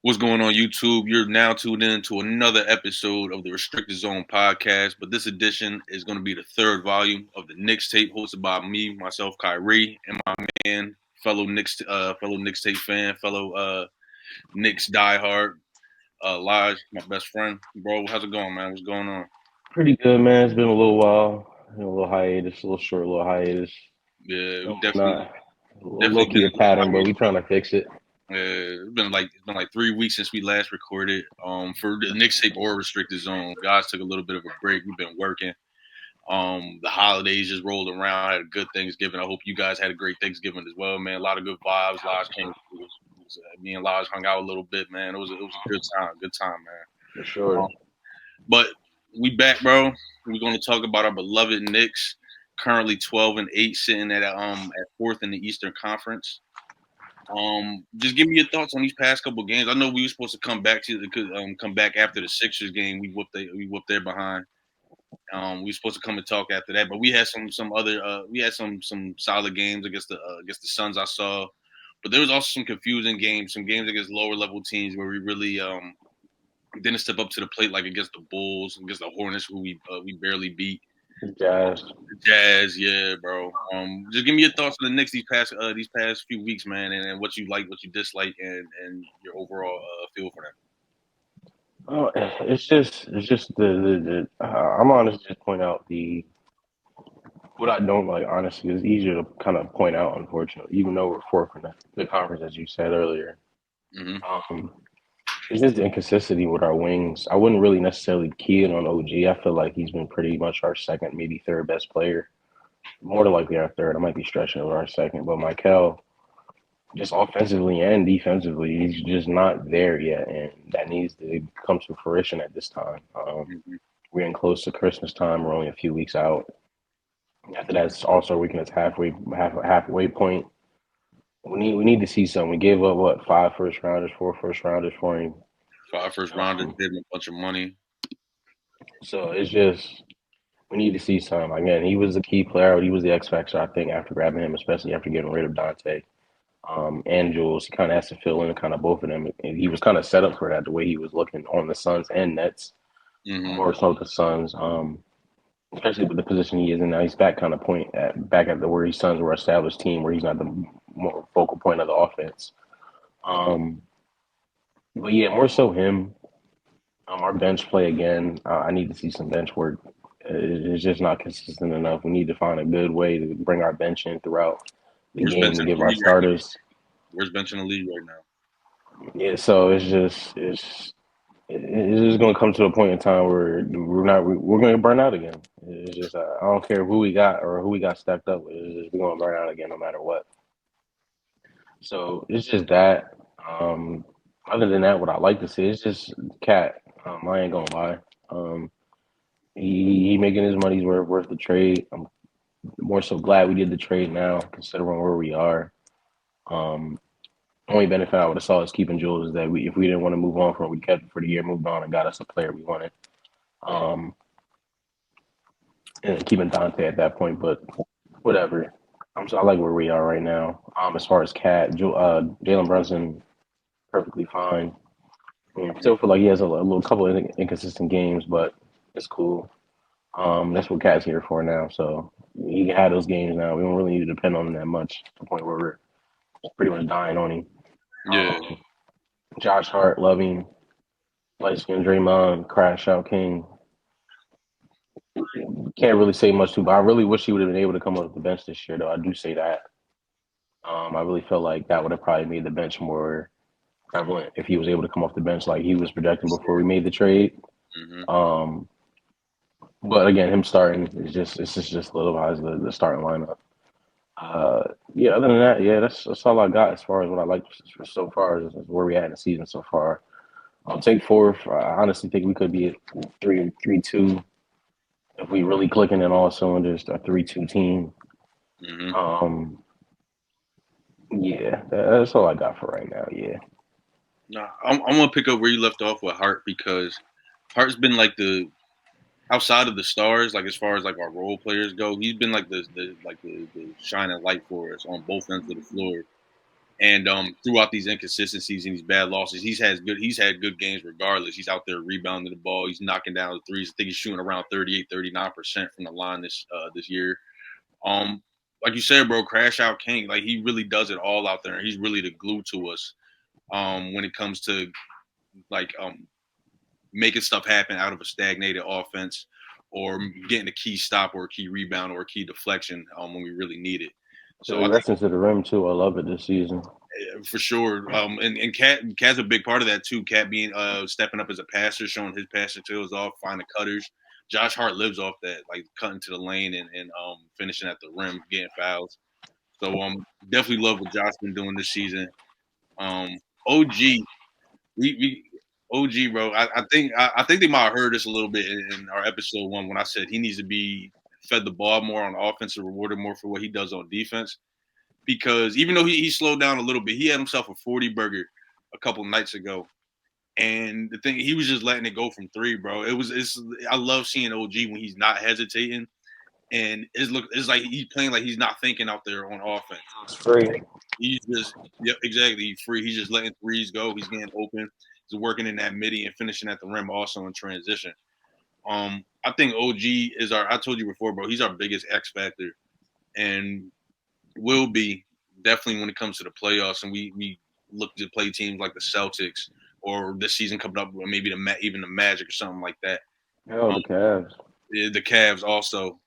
What's going on, YouTube? You're now tuned in to another episode of the Restricted Zone podcast, but this edition is going to be the third volume of the Knicks tape, hosted by me, myself, Khairi, and my man, fellow Knicks tape fan, fellow Knicks diehard, Lij, my best friend, bro. How's it going, man? What's going on? Pretty good, man. It's been a little while. A little hiatus, a little short, little hiatus. Yeah, we Not low definitely key been a pattern, but we trying to fix it. it's been like 3 weeks since we last recorded. For the Knicks tape or Restricted Zone, guys took a little bit of a break. We've been working. The holidays just rolled around. Had a good Thanksgiving. I hope you guys had a great Thanksgiving as well, man. A lot of good vibes. Lodge came. Me and Lodge hung out a little bit, man. It was a good time, man. For sure. But we back, bro. We're going to talk about our beloved Knicks, currently 12-8, sitting at fourth in the Eastern Conference. Just give me your thoughts on these past couple games. I know we were supposed to come back after the Sixers game. We whooped their behind. We were supposed to come and talk after that, but we had some solid games against the Suns. I saw, but there was also some confusing games, some games against lower level teams where we really didn't step up to the plate, like against the Bulls, against the Hornets, who we barely beat. Jazz. Jazz, yeah, bro. Just give me your thoughts on the Knicks these past few weeks, man, and what you like, what you dislike, and your overall feel for them. Oh, it's just I'm honest just point out what I don't like. Honestly, is easier to kind of point out. Unfortunately, even though we're fourth in the conference, as you said earlier, Mm-hmm. um, it's just the inconsistency with our wings. I wouldn't really necessarily key in on OG. I feel like he's been pretty much our second, maybe third best player. More than likely our third. I might be stretching over our second, but Michael, just offensively and defensively, he's just not there yet, and that needs to come to fruition at this time. Mm-hmm. We're in close to Christmas time. We're only a few weeks out. After that's also weekend, it's halfway point. We need to see something. We gave up what 4 first rounders for him. 5 first rounders, gave him a bunch of money. So it's just we need to see some. Again, he was a key player. He was the X factor, I think, after grabbing him, especially after getting rid of Dante. And Jules. He kind of has to fill in kind of both of them. And he was kind of set up for that the way he was looking on the Suns and Nets, Mm-hmm. more so the Suns. Especially with the position he is in now, he's back kind of back at the where his Suns were established team, where he's not the more focal point of the offense. Um, but yeah, more so him. Our bench play again. I need to see some bench work. It's just not consistent enough. We need to find a good way to bring our bench in throughout the Where's game bench to in give the our league right now? starters. Where's bench in the league right now? Yeah, so it's just gonna come to a point in time where we're gonna burn out again. It's just I don't care who we got or who we got stacked up with. It's just we're gonna burn out again no matter what. So it's just that. Um, Other than that, what I like to see is just Cat. I ain't gonna lie. Um, he making his money's worth the trade. I'm more so glad we did the trade now, considering where we are. Um, Only benefit I would have saw is keeping Jules is that if we didn't want to move on from it, we kept it for the year, moved on, and got us a player we wanted. Um, and keeping Dante at that point, but whatever. I like where we are right now. As far as Jalen Brunson, perfectly fine. Still feel like he has a little couple of inconsistent games, but it's cool. That's what Cat's here for now. So he can have those games now. We don't really need to depend on him that much to the point where we're pretty much dying on him. Yeah. Josh Hart, loving light skin Draymond, crash out king. Can't really say much to, but I really wish he would have been able to come off the bench this year, though. I do say that. I really felt like that would have probably made the bench more prevalent if he was able to come off the bench like he was projecting before we made the trade. Mm-hmm. But again, him starting is just solidifies the starting lineup. Yeah. Other than that, yeah, that's all I got as far as what I like so far as where we at in the season so far. I'll take fourth. I honestly think we could be at 3-2 if we really clicking in all cylinders. A 3-2 team. Mm-hmm. Yeah, that's all I got for right now. Yeah. Nah, I'm gonna pick up where you left off with Hart, because Hart's been like the outside of the stars, like as far as like our role players go, he's been like the shining light for us on both ends of the floor. And throughout these inconsistencies and these bad losses, he's had good games regardless. He's out there rebounding the ball. He's knocking down the threes. I think he's shooting around 38, 39% from the line this year. Um, like you said, bro, Crash Out King, like he really does it all out there. He's really the glue to us when it comes to like making stuff happen out of a stagnated offense or getting a key stop or a key rebound or a key deflection when we really need it. So I think Racing to the rim too. I love it this season. for sure. And Cat's a big part of that too. Cat being stepping up as a passer, showing his passing skills off, finding cutters. Josh Hart lives off that, like cutting to the lane and finishing at the rim, getting fouls. So definitely love what Josh been doing this season. OG, we OG, bro. I think they might have heard this a little bit in our episode 1 when I said he needs to be fed the ball more on offense and rewarded more for what he does on defense. Because even though he slowed down a little bit, he had himself a 40 burger a couple nights ago. And the thing, he was just letting it go from 3, bro. I love seeing OG when he's not hesitating, and it's like he's playing like he's not thinking out there on offense. It's free. He's just, yep, exactly. He's free. He's just letting threes go. He's getting open. He's working in that midi and finishing at the rim also in transition. I think OG is I told you before, bro, he's our biggest X factor and will be definitely when it comes to the playoffs. And we look to play teams like the Celtics or this season coming up, or maybe even the Magic or something like that. Hell, the Cavs. The Cavs also.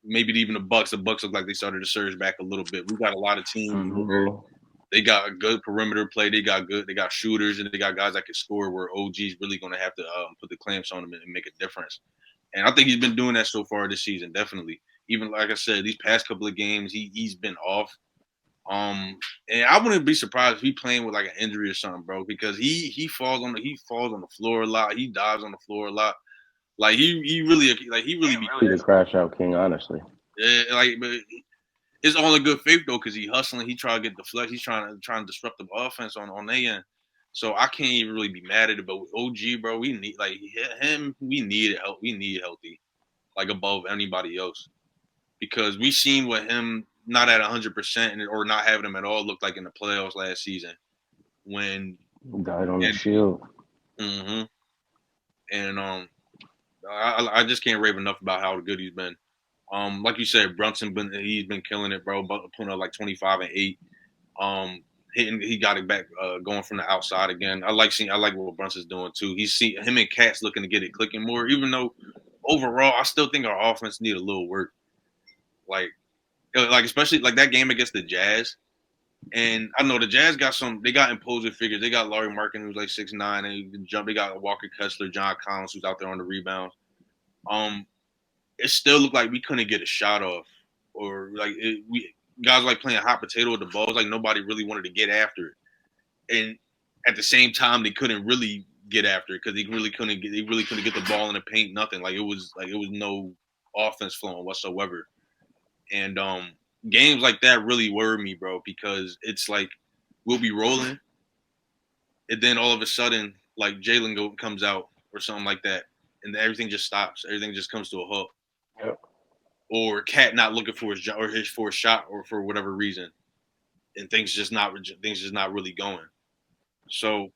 Maybe even the Bucks. The Bucks look like they started to surge back a little bit. We got a lot of teams where they got a good perimeter play. They got shooters, and they got guys that can score. Where OG's really going to have to put the clamps on them and make a difference. And I think he's been doing that so far this season. Definitely, even like I said, these past couple of games, he's been off. And I wouldn't be surprised if he playing with like an injury or something, bro, because he falls on the floor a lot. He dives on the floor a lot. Like he really be the Crash Out King, honestly. Yeah, like, but it's all in good faith though, because he hustling. He trying to get deflect. He's trying to disrupt the offense on their end. So I can't even really be mad at it. But with OG, bro, we need like him. We need help. We need healthy, like above anybody else, because we seen what him not at 100% or not having him at all looked like in the playoffs last season when he died on the shield. Mm-hmm. And I just can't rave enough about how good he's been. Like you said, Brunson he's been killing it, bro. Putting up like 25 and 8. He got it back going from the outside again. I like what Brunson's doing too. He's seen him and Cat's looking to get it clicking more. Even though overall, I still think our offense need a little work. Like especially like that game against the Jazz. And I know the Jazz they got imposing figures. They got Larry Markin, who's like 6'9", and he can jump. They got Walker Kessler, John Collins, who's out there on the rebounds. It still looked like we couldn't get a shot off, or like guys like playing hot potato with the ball. It's like nobody really wanted to get after it, and at the same time they couldn't really get after it because they really couldn't get the ball in the paint. Nothing like it was no offense flowing whatsoever, and games like that really worry me, bro, because it's like we'll be rolling, and then all of a sudden like Jalen comes out or something like that, and everything just stops. Everything just comes to a halt. Yep. Or Cat not looking for his shot or for whatever reason, and things just not really going. So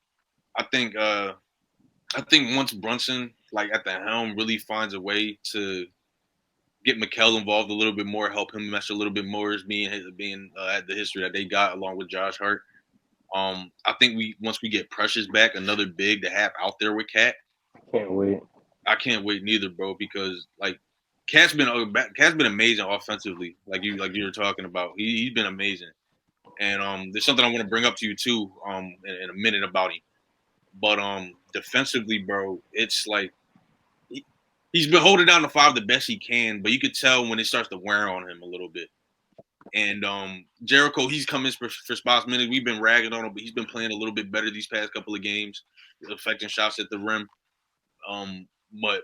I think once Brunson like at the helm really finds a way to get Mikal involved a little bit more, help him mesh a little bit more as being at the history that they got along with Josh Hart. I think once we get Precious back, another big to have out there with Cat. Can't wait. I can't wait neither, bro, because like. Cat's been amazing offensively, like you were talking about. He's been amazing, and there's something I want to bring up to you too, in a minute about him. But defensively, bro, it's like he's been holding down the 5 the best he can, but you could tell when it starts to wear on him a little bit. And Jericho, he's come in for spots minutes. We've been ragging on him, but he's been playing a little bit better these past couple of games, affecting shots at the rim. But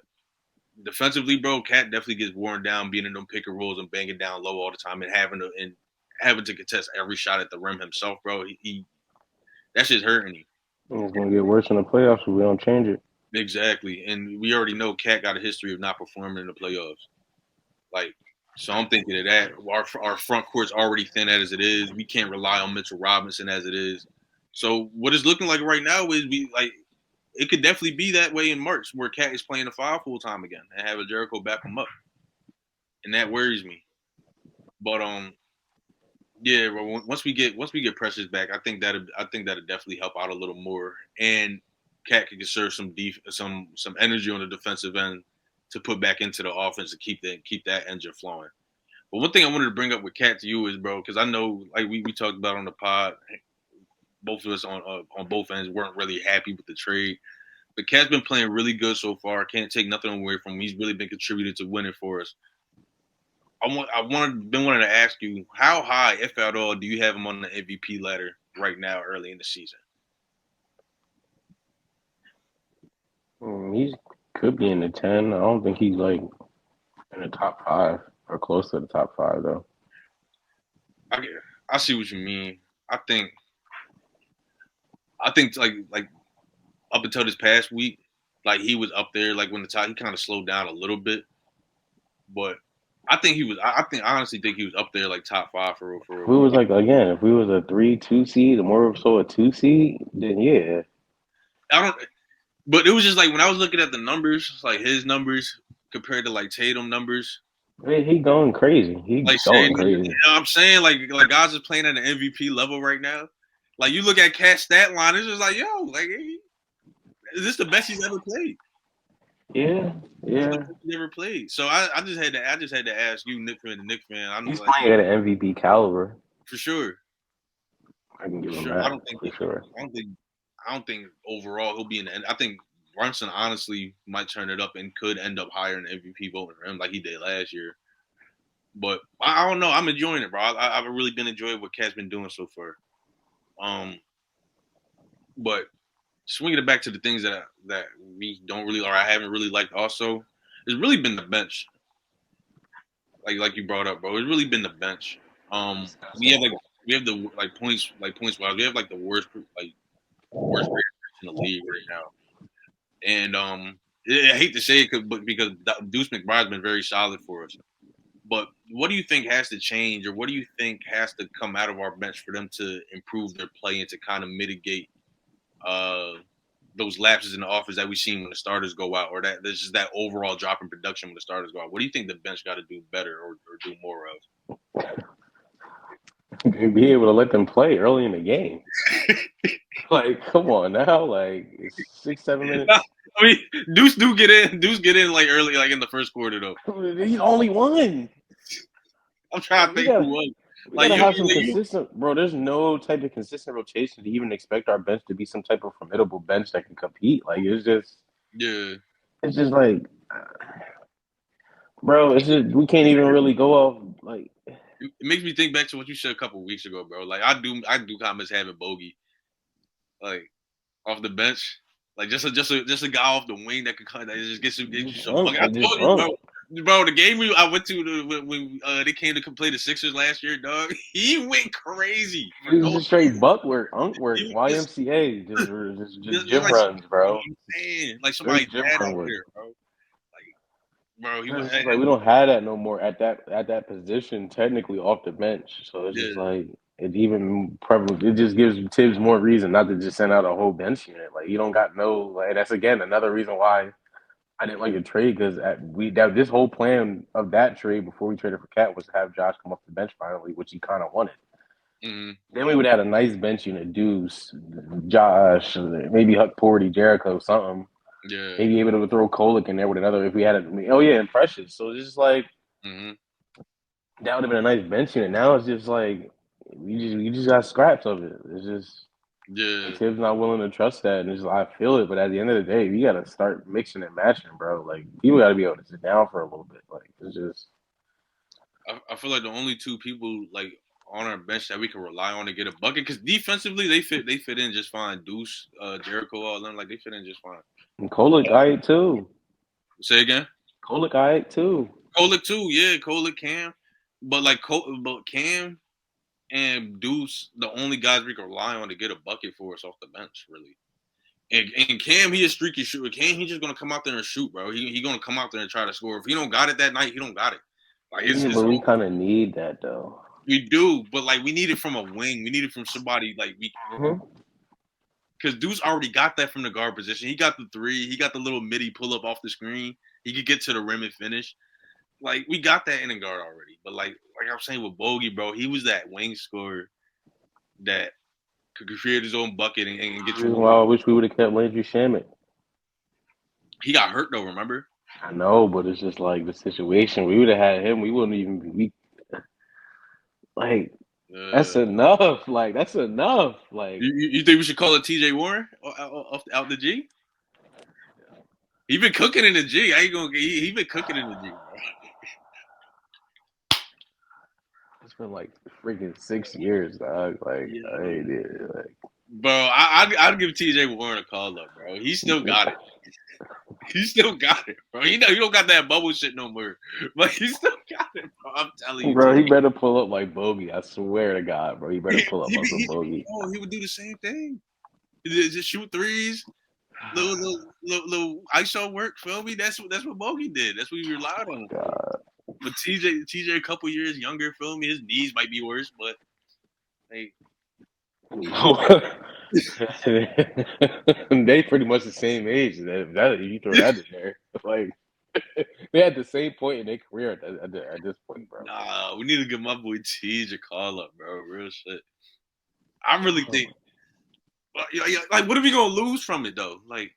defensively, bro, Cat definitely gets worn down being in them pick and rolls and banging down low all the time and having to contest every shot at the rim himself, bro. That shit's hurting him. It's gonna get worse in the playoffs if we don't change it. Exactly, and we already know Cat got a history of not performing in the playoffs. Like So I'm thinking of that. Our front court's already thin as it is. We can't rely on Mitchell Robinson as it is. So what it's looking like right now is we like it could definitely be that way in March where Cat is playing the five full time again and have a Jericho back him up, and that worries me. But yeah, well, once we get Precious back, I think that'll definitely help out a little more, and Cat can conserve some energy on the defensive end to put back into the offense to keep that engine flowing. But one thing I wanted to bring up with Cat to you is, bro, because I know like we talked about on the pod, both of us on both ends weren't really happy with the trade. But Cat's been playing really good so far. Can't take nothing away from him. He's really been contributing to winning for us. Been wanting to ask you how high, if at all, do you have him on the MVP ladder right now, early in the season? He could be in the 10. I don't think he's like in the top 5 or close to the top 5 though. I see what you mean. I think like up until this past week, like he was up there. Like when the top, he kind of slowed down a little bit, but I think he was. I honestly think he was up there, like top 5 for real. For If real. we was like again, if we was a 3-2 seed, or more so a 2 seed, then yeah. I don't. But it was just like when I was looking at the numbers, like his numbers compared to like Tatum numbers, He going crazy. He like going saying, crazy. I'm saying like guys is playing at an MVP level right now. Like you look at Cat's stat line, it's just like like is this the best he's ever played? Yeah, It's the yeah. best he's ever played. So I just had to ask you, Knick fan, the Knick fan. I'm He's like playing at an MVP caliber. for sure, I can for give him sure. I that don't think for sure. I don't think I don't think overall he'll be in the end. I think Brunson honestly might turn it up and could end up higher in the MVP voting for him like he did last year. But I don't know. I'm enjoying it, bro. I've really been enjoying what Cat's been doing so far. But swinging it back to the things that we don't really or I haven't really liked also, it's really been the bench. Like you brought up, bro. It's really been the bench. We have the points wise. We have like the worst rated bench in the league right now. And I hate to say it, but because Deuce McBride's been very solid for us. But what do you think has to change, or what do you think has to come out of our bench for them to improve their play and to kind of mitigate uh, those lapses in the offense that we've seen when the starters go out, or that there's just that overall drop in production when the starters go out? What do you think the bench got to do better or do more of? Be able to let them play early in the game. Like, come on now. Like, it's 6-7 minutes. I mean, Deuce do get in. Deuce get in like early, like in the first quarter though. He's only one. I'm trying Like, to think who was. we Like gotta you, have some you, consistent, bro. There's no type of consistent rotation to even expect our bench to be some type of formidable bench that can compete. Like, yeah. it's just like, bro. It's just we can't even really go off like. It makes me think back to what you said a couple of weeks ago, bro. Like I do kind of miss having Bogey like off the bench, like just a guy off the wing that could kind of just get you some. Like I Just told you, bunk. bro. The game I went to when they came to play the Sixers last year, dog. He went crazy for It no was just straight buck work, unk He work, was YMCA, just just gym like runs, bro. like somebody Straight gym dad run out work. there, bro. Like, bro, he was It's just like we don't have that no more at that position technically off the bench. So it's just yeah. like it even probably it just gives Tibbs more reason not to just send out a whole bench unit. Like you don't got no like that's again another reason why I didn't like the trade because this whole plan of that trade before we traded for Cat was to have Josh come off the bench finally, which he kind of wanted. Mm-hmm. Then we would have had a nice bench unit, Deuce, Josh, maybe Huck Porty, Jericho, something. Yeah. Maybe able to throw Kolick in there with another if we had it. Oh yeah, and Precious. So it's just like Mm-hmm. that would have been a nice bench unit. Now it's just like we just got scraps of it. It's just and Yeah. Tibbs not willing to trust that, and it's just, I feel it. But at the end of the day, we got to start mixing and matching, bro. Like people got to be able to sit down for a little bit. Like it's just I feel like the only two people like on our bench that we can rely on to get a bucket because defensively they fit in just fine. Deuce, Jericho, all them like they fit in just fine. and Kolick, I ate too. Say again. Kolick, I ate too. Kolick too, yeah, Kolick, Cam, but but Cam and Deuce, the only guys we can rely on to get a bucket for us off the bench, really. And Cam, he a streaky shooter. Cam, he just gonna come out there and shoot, bro. He gonna come out there and try to score. If he don't got it that night, he don't got it. Like Yeah, it's but we kind of need that though. we do, but like we need it from a wing. We need it from somebody like we because Deuce already got that from the guard position. He got the three. He got the little midi pull up off the screen. He could get to the rim and finish. Like we got that in the guard already. But like I'm saying with Bogey, bro, he was that wing scorer that could create his own bucket and get you Reason more. why I wish we would have kept Landry Shamet. He got hurt though, remember? I know, but it's just like the situation. We would have had him. We wouldn't even be. Like that's Uh, enough. Like that's enough. Like you think we should call it TJ Warren out the G? He been cooking in the G. I ain't gonna. He been cooking in the G, bro. it's been like freaking 6 years, dog. Like I Yeah. ain't it. Like Bro, I'd give TJ Warren a call up, bro. He still got it. He still got it, bro. You know you don't got that bubble shit no more, but he still got it, bro. I'm telling you, bro, he TJ. better pull up like Bogey. I swear to God, bro. He better pull up on some Bogey. He would do the same thing. Just shoot threes, little ISO work. Feel me? That's what Bogey did. That's what we relied on him for. God. But TJ, a couple years younger. Feel me? His knees might be worse, but hey, They pretty much the same age. That you throw that in there, like they had the same point in their career at this point, bro. nah, we need to give my boy TJ a call up, bro. Real shit. I really think, like, what are we gonna lose from it though? Like,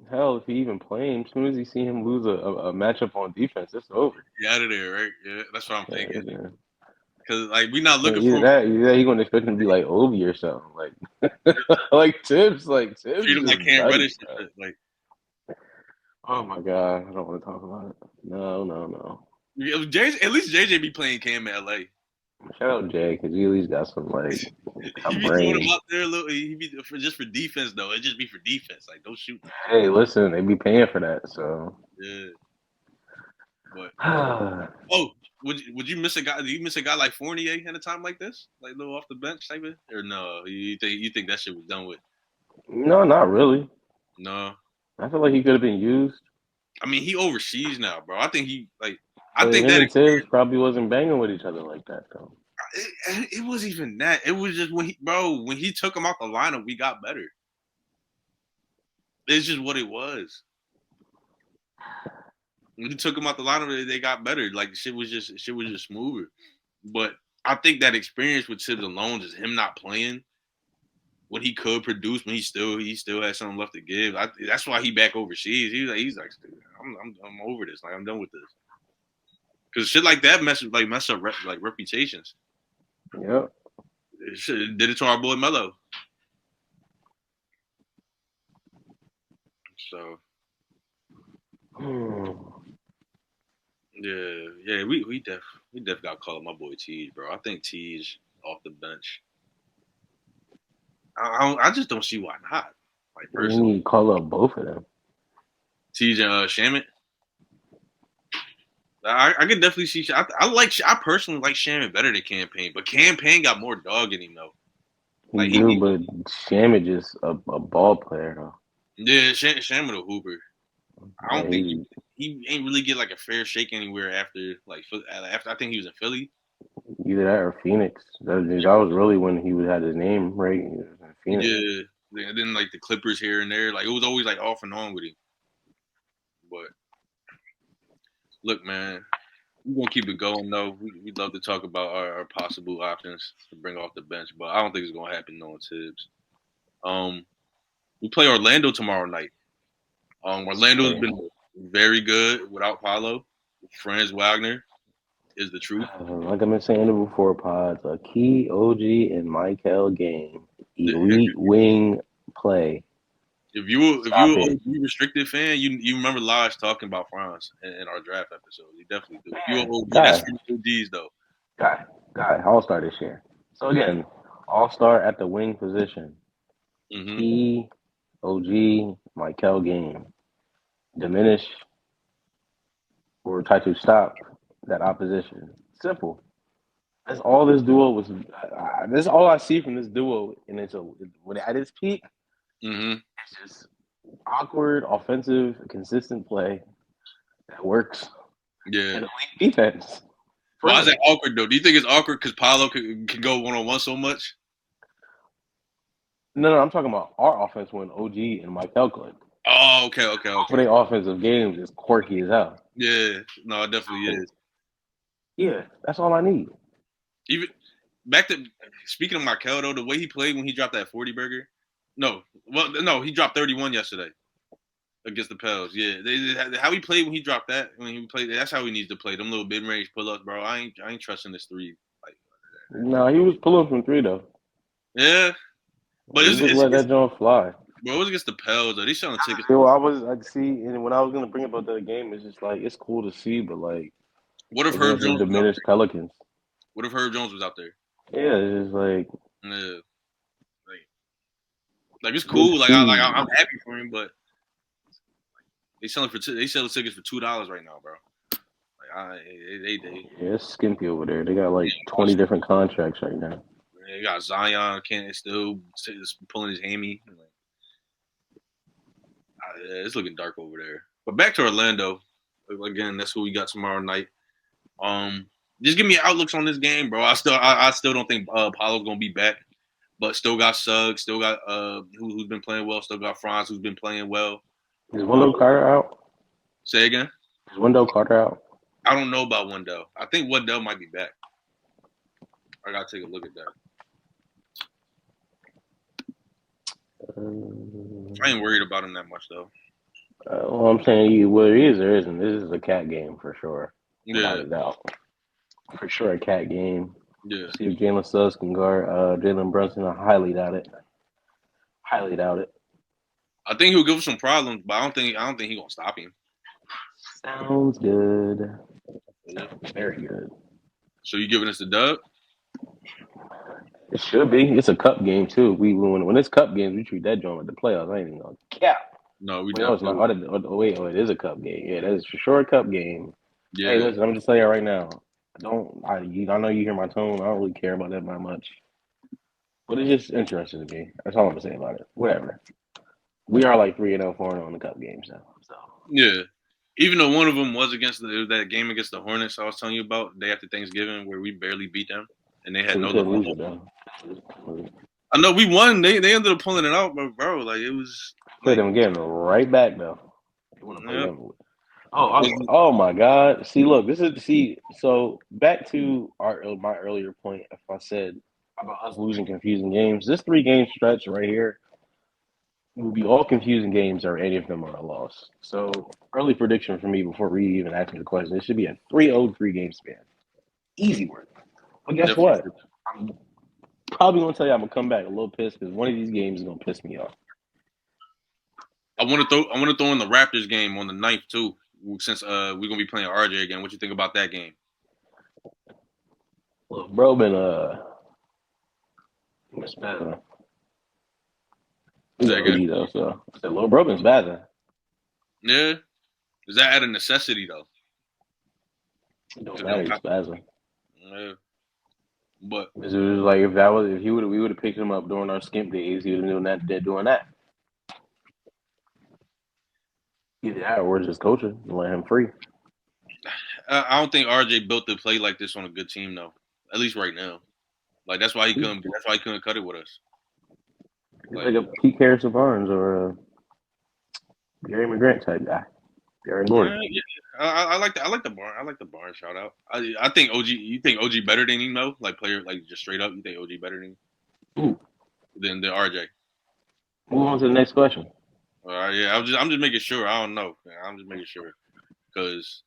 Hell, if he even playing, as soon as you see him lose a matchup on defense, it's over. get out of there, right? Yeah, that's what I'm thinking. Yeah, Cause like we not yeah, looking for either that, he gonna expect him to be like Obi or something, like like Tibbs treat is him like just Cam nutty, Reddish and bro. shit. Like, Oh my god, I don't want to talk about it. No, no, no. At least JJ be playing Cam in LA. Shout out Jay because he at least got He some be throwing him brain. out there a little. He be just for defense though. It just be for defense. Like don't shoot. Hey, listen, they be paying for that, so. Yeah, but oh, would you miss a guy? Do you miss a guy like Fournier at a time like this, like a little off the bench type of? Or no? You think that shit was done with? No, not really. No, I feel like he could have been used, I mean he overseas now, bro. I think he like. I but think him that and Tibbs probably wasn't banging with each other like that though. it was even that. It was just when he took him out the lineup, we got better. It's just what it was. When he took him out the lineup, they got better. Like shit was just smoother. But I think that experience with Tibbs alone, just him not playing when he could produce, when he still had something left to give. That's why he back overseas. He's like, I'm over this. Like I'm done with this. Because shit like that mess up like reputations. Yep. It did it to our boy Melo. So yeah, we def got called my boy Tej, bro. I think Tej off the bench. I just don't see why not. Like We personally, need to call up both of them. Tej and Shamit. I can definitely see. I personally like Shamit better than Campaign, but Campaign got more dog in him though. He Like do, but Shamit just a ball player though. yeah, Shamit a hooper. I Yeah, don't think he ain't really get like a fair shake anywhere after I think he was in Philly. either that or Phoenix. That was really when he had his name right. He was in Phoenix. Yeah, and then like the Clippers here and there, like it was always like off and on with him. But look, man, we're gonna keep it going though. We'd love to talk about our possible options to bring off the bench, but I don't think it's gonna happen knowing Tibbs. We play Orlando tomorrow night. Orlando's Hey, been very good without Paulo. Franz Wagner is the truth. like I've been saying it before, pods. A key OG and Michael game. Elite wing play. If you Stop an it. OG restricted fan, you remember Lodge talking about Franz in our draft episode. You definitely do. If you an OG, that's Guy, for OGs though. guy, All Star this year. So again, All Star at the wing position. Mm-hmm. Key OG Michael game. Diminish or try to stop that opposition. Simple. That's all this duo was. This is all I see from this duo, and when at its peak, Mm-hmm. it's just awkward, offensive, consistent play that works. Yeah. and elite defense. Why is that awkward though? Do you think it's awkward because Paolo can go 1-on-1 so much? No, I'm talking about our offense when OG and Michael click. Oh, okay. For their offensive games is quirky as hell. Yeah, no, it definitely is. Yeah, that's all I need. Even back to speaking of Michael though, the way he played when he dropped that 40 burger. No, he dropped 31 yesterday against the Pels. Yeah, how he played when he dropped that when he played. That's how he needs to play. Them little mid range pull ups, bro. I ain't trusting this three. Like, No, he was pulling from three though. yeah, but He just let that joint fly. Bro, it was against the Pels though. They selling tickets. Well, I see, and when I was gonna bring up that game, it's just like it's cool to see, but like, what if Herb Jones diminished Pelicans? What if Herb Jones was out there? Yeah, it's just like, yeah, like it's cool. Like I'm happy for him, but they sell tickets for $2 right now, bro. Like yeah, it's skimpy over there. They got like 20 different contracts right now. They got Zion still pulling his hammy. It's looking dark over there. But back to Orlando. Again, that's who we got tomorrow night. Just give me outlooks on this game, bro. I still don't think Paulo's gonna be back, but still got Suggs, still got who's been playing well, still got Franz who's been playing well. Is Wendell Carter out? Say again. Is Wendell Carter out? I don't know about Wendell. I think Wendell might be back. I gotta take a look at that. I ain't worried about him that much though. Well, I'm saying whether he is or isn't, this is a cat game for sure. Yeah, without a doubt. For sure, a cat game. Yeah. See if Jalen Suggs can guard Jalen Brunson. I highly doubt it. Highly doubt it. I think he'll give us some problems, but I don't think he's gonna stop him. Sounds good. Yeah. Very good. So you giving us the dub? It should be. It's a cup game too. When it's cup games, we treat that joint like the playoffs. I ain't even gonna cap. No, we don't. No, it's not. It is a cup game. Yeah, that is for sure a cup game. Yeah. Hey, listen, I'm just telling you right now. I know you hear my tone. I don't really care about that by much. But it's just interesting to me. That's all I'm gonna say about it. Whatever. We are like 3-0, 4-0 in the cup games now. So yeah. Even though one of them was against that game against the Hornets I was telling you about day after Thanksgiving where we barely beat them and they had no. I know we won. They ended up pulling it out, but bro, like it was. Play them again right back though. Yeah. Oh my God! So back to my earlier point. If I said about us losing confusing games, this 3-game stretch right here will be all confusing games, or any of them are a loss. So early prediction for me before Reed even asked me the question: it should be a 3-0 3-game span. Easy work. But guess what? I'm probably gonna tell you I'm gonna come back a little pissed because one of these games is gonna piss me off. I want to throw in the Raptors game on the 9th too, since we're gonna be playing RJ again. What you think about that game? Well, bro, been spazzing. So Lil Bro been spazzing. Yeah, is that out of necessity though? It don't matter. He's spazzing. Yeah. But it was like if we would have picked him up during our skimp days, he would have been doing that. Either that or we're just coaching and let him free. I don't think RJ built to play like this on a good team though. At least right now. Like that's why he couldn't cut it with us. Like a Pete Harrison Barnes or a Gary McGrant type guy. Gary Gordon. Yeah. I like the Barnes. I like the Barnes shout out. I think OG. You think OG better than him though? Like player, like just straight up, you think OG better than him? Than RJ. Move on to the next question. Yeah, I'm just making sure. I don't know. I'm just making sure because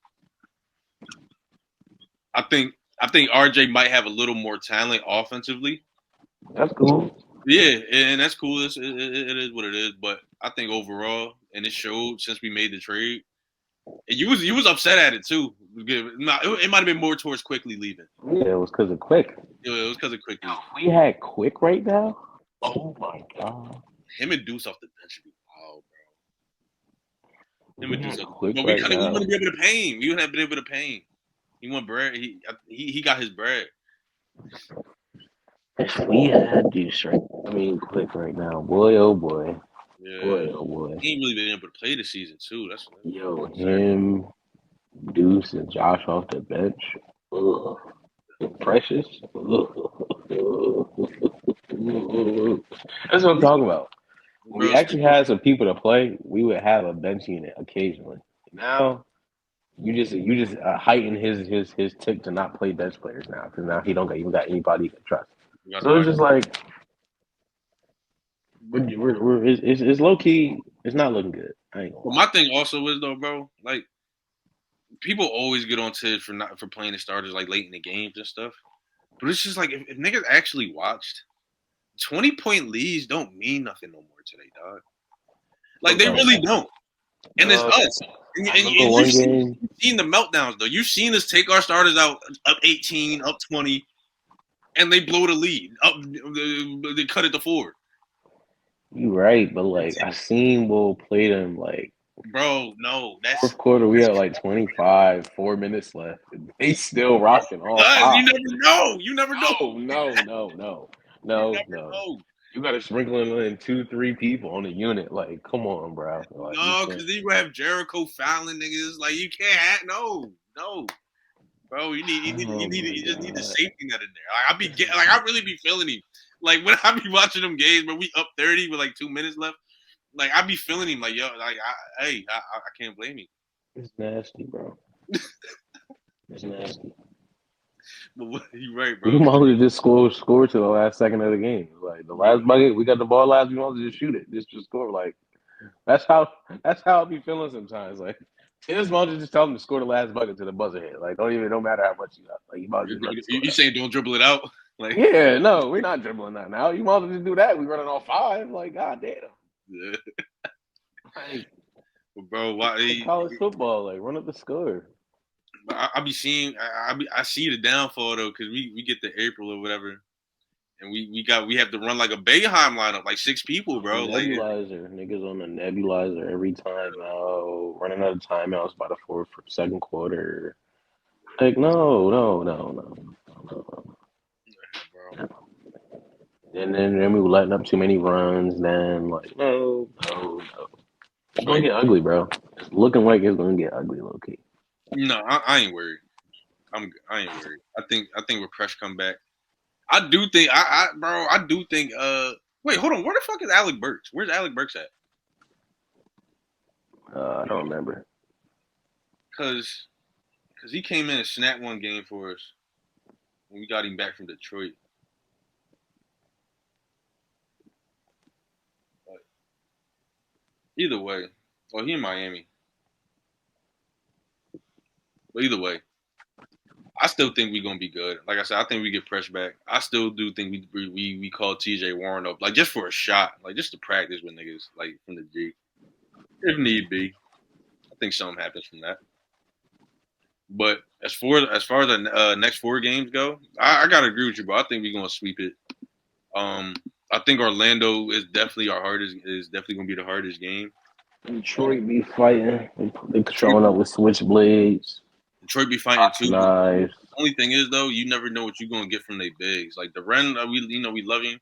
I think RJ might have a little more talent offensively. That's cool. Yeah, and that's cool. It is what it is. But I think overall, and it showed since we made the trade. And you was upset at it too. It might have been more towards Quickly leaving. Yeah, it was because of Quick. Yeah, it was because of Quickly. We had Quick right now. Oh my God. Him and Deuce off the bench would be wild, bro. Him and Deuce off the bench. But we wouldn't be able to pay him. We wouldn't have been able to pay him. He want bread. He got his bread. If we had Deuce Quick right now, boy, oh boy. Yeah. Boy, oh boy. He ain't really been able to play this season too. That's him. Deuce and Josh off the bench. Ugh. Precious. Ugh. That's what I'm talking about. When we Bro, actually had some people to play, we would have a bench unit occasionally. Now you just heighten his tick to not play bench players now because now he don't got even got anybody he can trust. you got So it's nobody. just like it's low key. It's not looking good. I ain't gonna But lie. my thing also is though, bro, like people always get on Tid for playing the starters like late in the games and stuff. But it's just like if niggas actually watched, 20-point leads don't mean nothing no more today, dog. Like But they bro, really don't. And it's us. And, I and, remember and one game. you've seen the meltdowns though. You've seen us take our starters out up 18, up 20, and they blow the lead. Up they cut it to 4. You right, but like I seen Will play them like Bro, no, fourth quarter. We had like 25, 4 minutes left. And they still rocking all you five. never know. You never know. You never No. know. You got to sprinkle in 2, 3 people on the unit. Like, come on, bro. Like, you No, can't. because then you have Jericho fouling niggas. Like you can't have no. Bro, Oh you just need the my safety net in there. I really be feeling him. Like when I be watching them games, but we up 30 with like 2 minutes left. Like I be feeling him. Like yo, like I can't blame you. it's nasty, bro. It's nasty. But you right, We bro. might as well just score to the last second of the game. Like the last bucket, we got the ball last. We might as well just shoot it. Just score. Like that's how I be feeling sometimes. Like this moment, just tell them to score the last bucket to the buzzer hit. Like don't matter how much you got. Like you might as well just let them score You that. saying don't dribble it out? Like Yeah, no, we're not dribbling that now. You might as well just do that. We running off five. Like god damn. yeah. Like But bro, it's like college football. Like run up the score. I be seeing I see the downfall though because we get to April or whatever and we have to run like a Bayheim lineup like 6 people, bro. Like Nebulizer. Niggas on the nebulizer every time out. Running out of timeouts by the second quarter. Like, no. bro. And then we were letting up too many runs. Then, like, no. It's going But to get ugly, bro. It's looking like it's going to get ugly, low key. no, I ain't worried. I ain't worried. I think with Crush come back, I do think I do think wait, hold on, where the fuck is Alec Burks? Where's Alec Burks at? I don't remember. Cause he came in and snapped one game for us when we got him back from Detroit. But either way, well he in Miami. But either way, I still think we're gonna be good. Like I said, I think we get Fresh back. I still do think we call TJ Warren up, like just for a shot, like just to practice with niggas, like from the G, if need be. I think something happens from that. But as far as the next 4 games go, I gotta agree with you, bro. I think we're gonna sweep it. I think Orlando is definitely gonna be the hardest game. Detroit be fighting. They showing up with switchblades, Detroit be fighting too. knives. Only thing is though, you never know what you're gonna get from their bigs. Like the Ren, we love him,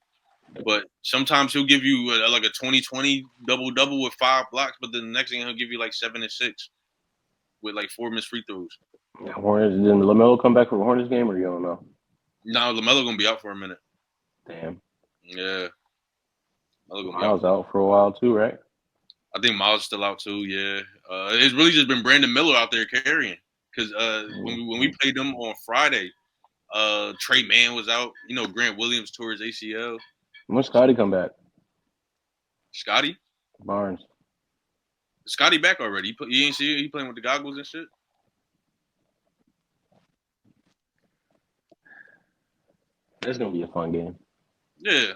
but sometimes he'll give you like a 20-20 double with 5 blocks, but then the next thing he'll give you like 7 and 6 with like 4 missed free throws. Hornets, did LaMelo come back for the Hornets game, or you don't know? Now LaMelo gonna be out for a minute. Damn. Yeah, LaMelo gonna be out. Miles out for a while too, right? I think Miles is still out too. Yeah, it's really just been Brandon Miller out there carrying. Because when we played them on Friday, Trey Mann was out. You know, Grant Williams tore his ACL. When Scotty come back? Scotty Barnes. back already. You ain't see it? He playing with the goggles and shit. It's gonna be a fun game. Yeah,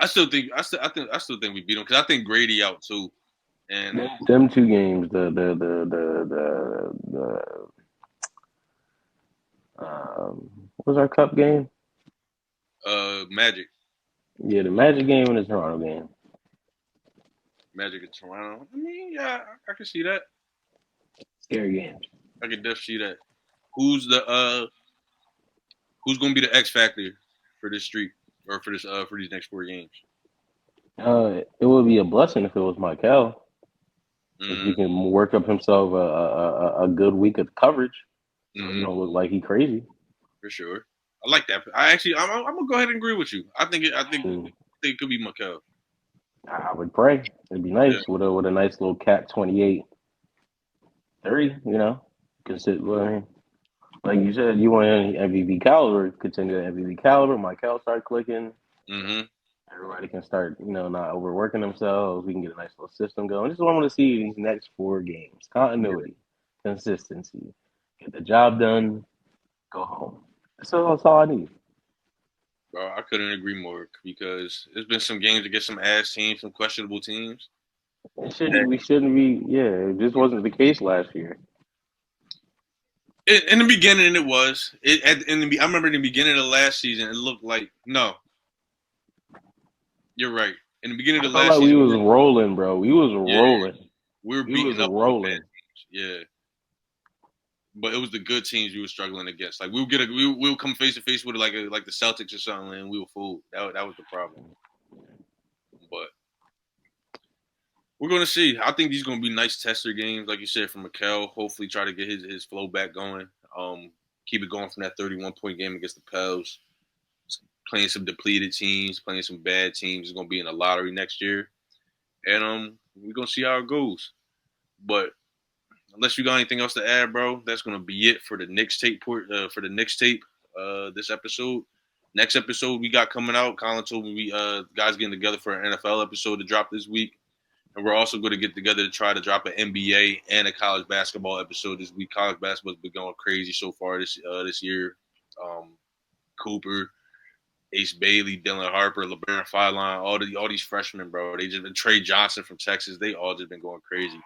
I still think we beat them because I think Grady out too. And Them 2 games, what was our cup game? Magic Yeah, the Magic game and the Toronto game. in Toronto. I mean, yeah, I can see that. Scary games. I can definitely see that. Who's gonna be the X factor for this streak or for these next 4 games? It would be a blessing if it was Michael. If he can work up himself a good week of coverage, so he don't look like he crazy. For sure. I like that. I'm gonna go ahead and agree with you. I think it could be Mikel. I would pray. It'd be nice with a nice little cat 28, 30, you know. Well, I mean, like you said, you want MVP caliber, continue the MVP caliber. Michael start clicking. Everybody can start, not overworking themselves. We can get a nice little system going. This is what I want to see these next 4 games. Continuity, consistency. Get the job done, go home. That's all I need. Bro, I couldn't agree more because there's been some games against some ass teams, some questionable teams. We shouldn't be. Yeah, this wasn't the case last year. In the beginning, it was. I remember in the beginning of the last season, it looked like no. You're right. In the beginning of the last season, we was rolling, bro. We was rolling. We were beating up on bad teams. Yeah. But it was the good teams we were struggling against. Like we would come face to face with like the Celtics or something, and we were fooled. That was the problem. But we're gonna see. I think these are gonna be nice tester games, like you said, for Mikel. Hopefully, try to get his flow back going. Keep it going from that 31-point game against the Pels. Playing some depleted teams, playing some bad teams. Is gonna be in the lottery next year, and we're gonna see how it goes. But unless you got anything else to add, bro, that's gonna be it for the Knicks tape this episode. Next episode we got coming out. Colin told me we guys getting together for an NFL episode to drop this week. And we're also going to get together to try to drop an NBA and a college basketball episode this week. College basketball's been going crazy so far this year. Cooper, Ace Bailey, Dylan Harper, LeBaron Feiline, all these freshmen, bro. They just been Trey Johnson from Texas. They all just been going crazy.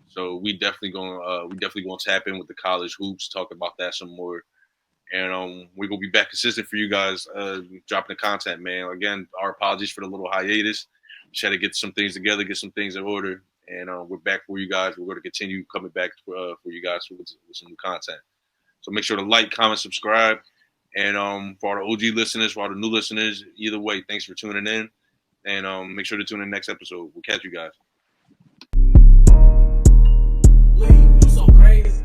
So we definitely going to tap in with the college hoops, talk about that some more, and we're gonna be back consistent for you guys, dropping the content, man. Again, our apologies for the little hiatus. Try to get some things together, get some things in order, and we're back for you guys. We're going to continue coming back for you guys with some new content. So make sure to like, comment, subscribe, and for our OG listeners, for all the new listeners, either way, thanks for tuning in, and make sure to tune in next episode. We'll catch you guys. Lee, you so crazy.